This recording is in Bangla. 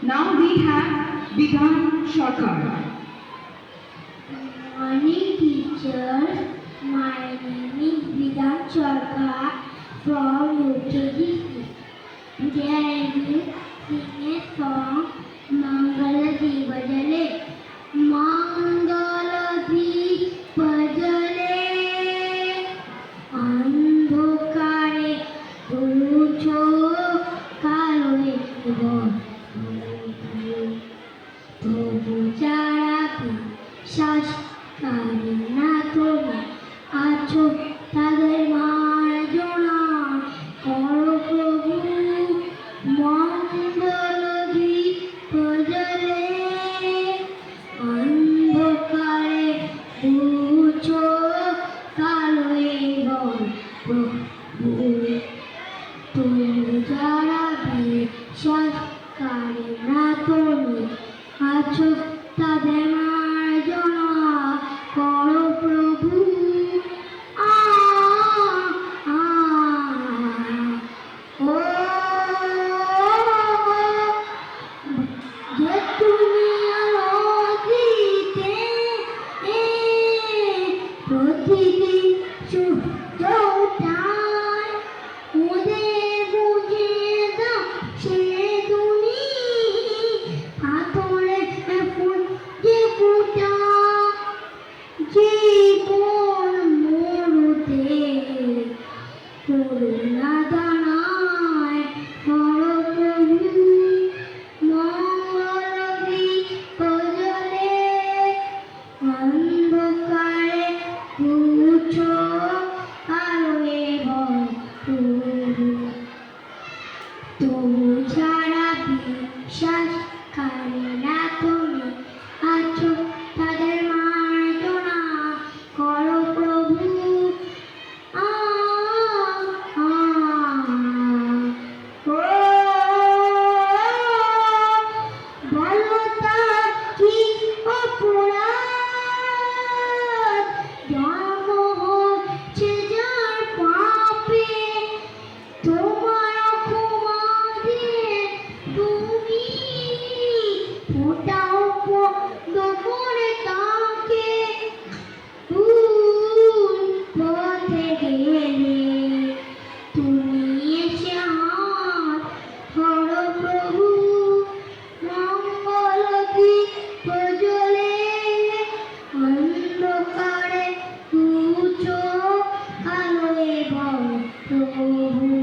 Now we have Bidhan Sarkar. Morning teachers, my name is Vidhan Sarkar from UKG. Today I will sing a song, Mangala Deepajale. Mangala Deepajale, Andhokare Ducho Kaloe তবু যারা বিশ্বাস করে না তুমি আছো তাদের মার্জনা করো প্রভু মঙ্গল দীপ জ্বলে অন্ধকারে দুচো কালো প্রভু তবু যারা বিশ্বাস করে না তুমি আছো তাদের মার্জনা করো প্রভু আ আ ও যে তুমি আলো দিতে প্রতিদিন সূর্য ওঠায় ওদের বুঝিয়ে দাও সে তুমি পাথরে ফুল যে ফোটা জীবন মরুতে করুণা দানায় করো প্রভু মঙ্গল দীপ জ্বলে অন্ধকারে দুচো আলোয় ভরপুর তবু যারা বিশ্বাস করে না তুমি আছো তাদের মার্জনা করো প্রভু আ আ ও বলো তার কি অপরাধ জন্ম হচ্ছে যার পাপে তোমার ক্ষমা দিয়ে তুমি ফোটাও বন্ধ করে তাকে ভুল পথে গেলে তুমি এসে হাত ধরো প্রভু মঙ্গল দীপ জ্বলে অন্ধকারে দুচো আলোয় ভর প্রভু